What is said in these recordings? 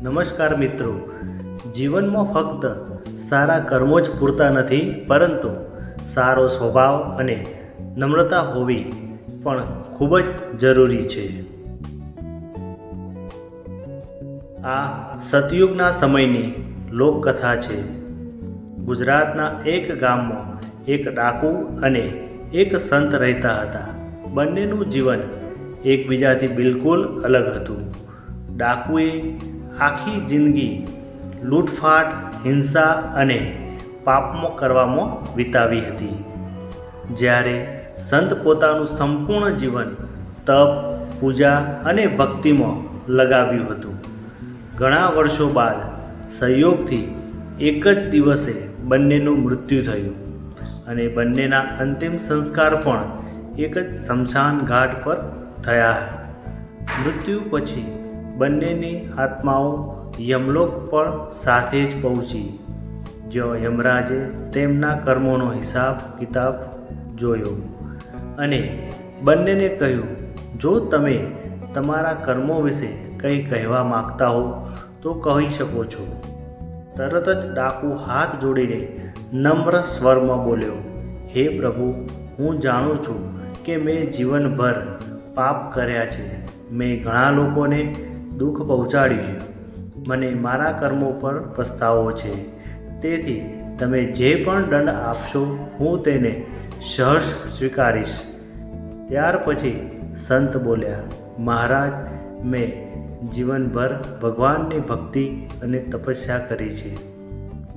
નમસ્કાર મિત્રો, જીવનમાં ફક્ત સારા કર્મો જ પૂરતા નથી, પરંતુ સારો સ્વભાવ અને નમ્રતા હોવી પણ ખૂબ જ જરૂરી છે. આ સતયુગના સમયની લોકકથા છે. ગુજરાતના એક ગામમાં એક ડાકુ અને એક સંત રહેતા હતા. બંનેનું જીવન એકબીજાથી બિલકુલ અલગ હતું. ડાકુએ આખી જિંદગી લૂંટફાટ, હિંસા અને પાપમાં કરવામાં વિતાવી હતી, જ્યારે સંત પોતાનું સંપૂર્ણ જીવન તપ, પૂજા અને ભક્તિમાં લગાવ્યું હતું. ઘણા વર્ષો બાદ સંયોગથી એક જ દિવસે બંનેનું મૃત્યુ થયું અને બંનેના અંતિમ સંસ્કાર પણ એક જ સ્મશાન ઘાટ પર થયા. મૃત્યુ પછી બંનેની આત્માઓ યમલોક પણ સાથે જ પહોંચી, જ્યાં યમરાજે તેમના કર્મોનો હિસાબ કિતાબ જોયો અને બંનેને કહ્યું, જો તમે તમારા કર્મો વિશે કંઈ કહેવા માગતા હો તો કહી શકો છો. તરત જ ડાકુ હાથ જોડીને નમ્ર સ્વરમાં બોલ્યો, હે પ્રભુ, હું જાણું છું કે મેં જીવનભર પાપ કર્યા છે. મેં ઘણા લોકોને દુઃખ પહોંચાડ્યું છે. મને મારા કર્મો પર પસ્તાવો છે. તેથી તમે જે પણ દંડ આપશો હું તેને સહર્ષ સ્વીકારીશ. ત્યાર પછી સંત બોલ્યા, મહારાજ, મેં જીવનભર ભગવાનની ભક્તિ અને તપસ્યા કરી છે.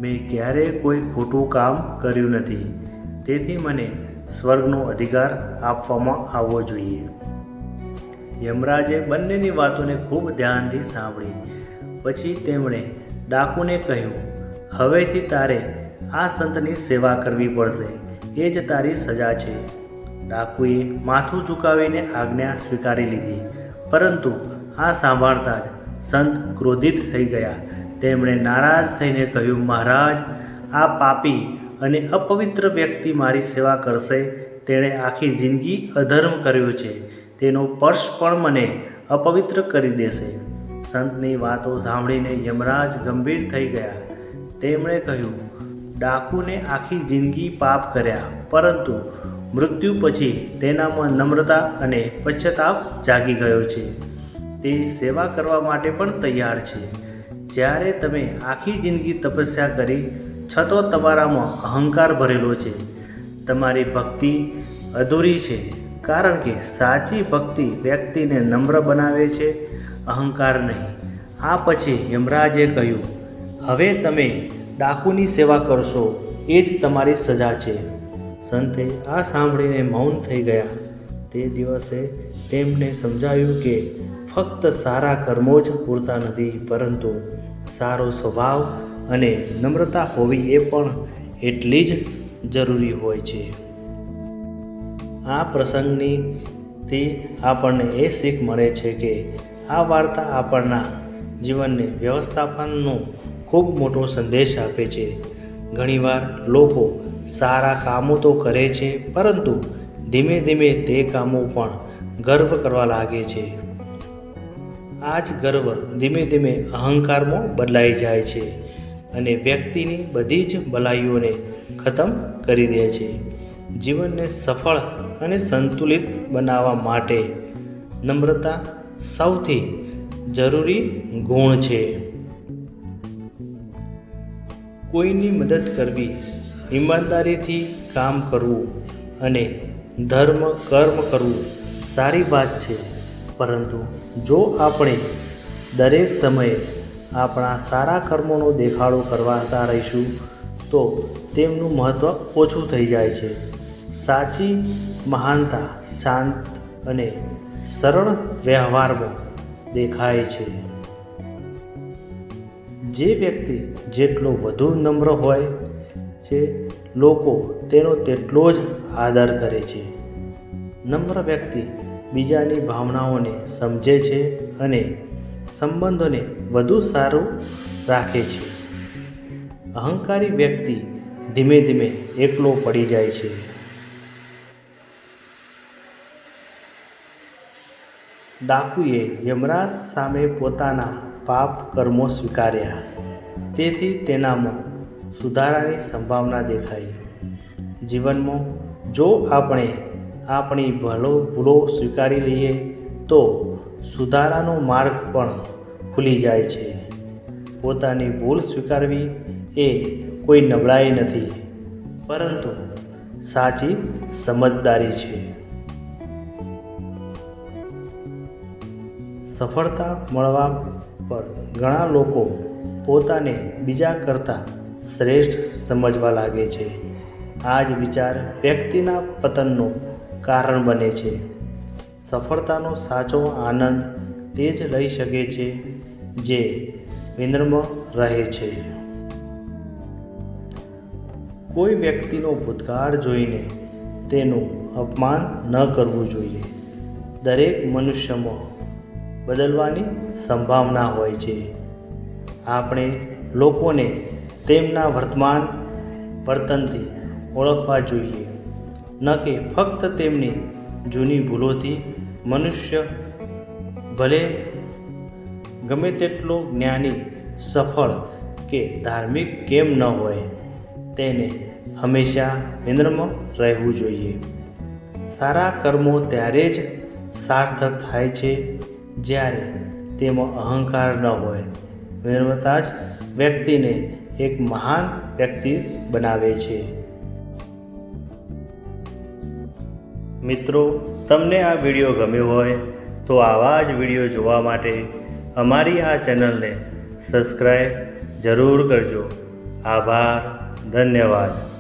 મેં ક્યારેય કોઈ ખોટું કામ કર્યું નથી. તેથી મને સ્વર્ગનો અધિકાર આપવામાં આવવો જોઈએ. યમરાજે બંનેની વાતોને ખૂબ ધ્યાનથી સાંભળી. પછી તેમણે ડાકુને કહ્યું, હવેથી તારે આ સંતની સેવા કરવી પડશે. એ જ તારી સજા છે. ડાકુએ માથું ઝુકાવીને આજ્ઞા સ્વીકારી લીધી. પરંતુ આ સાંભળતા જ સંત ક્રોધિત થઈ ગયા. તેમણે નારાજ થઈને કહ્યું, મહારાજ, આ પાપી અને અપવિત્ર વ્યક્તિ મારી સેવા કરશે. તેણે આખી જિંદગી અધર્મ કર્યો છે. તેનો સ્પર્શ પણ મને અપવિત્ર કરી દેશે. સંતની વાતો સાંભળીને યમરાજ ગંભીર થઈ ગયા. તેમણે કહ્યું, ડાકુને આખી જિંદગી પાપ કર્યા, પરંતુ મૃત્યુ પછી તેનામાં નમ્રતા અને પશ્ચાતાપ જાગી ગયો છે. તે સેવા કરવા માટે પણ તૈયાર છે. જ્યારે તમે આખી જિંદગી તપસ્યા કરી છતાં તમારામાં અહંકાર ભરેલો છે. તમારી ભક્તિ અધૂરી છે, કારણ કે સાચી ભક્તિ વ્યક્તિને નમ્ર બનાવે છે, અહંકાર નહીં. આ પછી યમરાજે કહ્યું, હવે તમે ડાકુની સેવા કરશો, એ જ તમારી સજા છે. સંતે આ સાંભળીને મૌન થઈ ગયા. તે દિવસે તેમને સમજાયું કે ફક્ત સારા કર્મો જ પૂરતા નથી, પરંતુ સારો સ્વભાવ અને નમ્રતા હોવી એ પણ એટલી જ જરૂરી હોય છે. આ પ્રસંગથી આપણને એ શીખ મળે છે કે આ વાર્તા આપણના જીવનને વ્યવસ્થાપનનો ખૂબ મોટો સંદેશ આપે છે. ઘણીવાર લોકો સારા કામો તો કરે છે, પરંતુ ધીમે ધીમે તે કામો પણ ગર્વ કરવા લાગે છે. આ જ ગર્વ ધીમે ધીમે અહંકારમાં બદલાઈ જાય છે અને વ્યક્તિની બધી જ ભલાઈઓને ખતમ કરી દે છે. જીવનને સફળ અને સંતુલિત બનાવવા માટે નમ્રતા સૌથી જરૂરી ગુણ છે. કોઈની મદદ કરવી, ઈમાનદારીથી કામ કરવું અને ધર્મ કર્મ કરવું સારી વાત છે, પરંતુ જો આપણે દરેક સમયે આપણા સારા કર્મોનો દેખાડો કરતા રહીશું તો તેમનું મહત્ત્વ ઓછું થઈ જાય છે. સાચી મહાનતા શાંત અને સરળ વ્યવહારમાં દેખાય છે. જે વ્યક્તિ જેટલો વધુ નમ્ર હોય છે, લોકો તેનો તેટલો જ આદર કરે છે. નમ્ર વ્યક્તિ બીજાની ભાવનાઓને સમજે છે અને સંબંધોને વધુ સારું રાખે છે. અહંકારી વ્યક્તિ ધીમે ધીમે એકલો પડી જાય છે. ડાકુએ યમરાજ સામે પોતાના પાપ કર્મો સ્વીકાર્યા, તેથી તેનામાં સુધારાની સંભાવના દેખાઈ. જીવનમાં જો આપણે આપણી ભૂલો સ્વીકારી લઈએ તો સુધારાનો માર્ગ પણ ખુલી જાય છે. પોતાની ભૂલ સ્વીકારવી એ કોઈ નબળાઈ નથી, પરંતુ સાચી સમજદારી છે. સફળતા મળવા પર ઘણા લોકો પોતાને બીજા કરતાં શ્રેષ્ઠ સમજવા લાગે છે. આ જ વિચાર વ્યક્તિના પતનનું કારણ બને છે. સફળતાનો સાચો આનંદ તે જ લઈ શકે છે જે વિનમ્ર રહે છે. કોઈ વ્યક્તિનો ભૂતકાળ જોઈને તેનું અપમાન ન કરવું જોઈએ. દરેક મનુષ્યમાં બદલવાની સંભાવના હોય છે. આપણે લોકોને તેમના વર્તમાન વર્તનથી ઓળખવા જોઈએ, ન કે ફક્ત તેમની જૂની ભૂલોથી. મનુષ્ય ભલે ગમે તેટલો જ્ઞાની, સફળ કે ધાર્મિક કેમ ન હોય, તેને હંમેશા વિનમ્ર રહેવું જોઈએ. સારા કર્મો ત્યારે જ સાર્થક થાય છે જ્યારે તેમાં અહંકાર ન હોય. વિનમ્રતા જ વ્યક્તિને એક મહાન વ્યક્તિ બનાવે છે. મિત્રો, તમને આ વિડીયો ગમ્યો હોય તો આવા જ વિડીયો જોવા માટે અમારી આ ચેનલને સબસ્ક્રાઈબ જરૂર કરજો. આભાર. ધન્યવાદ.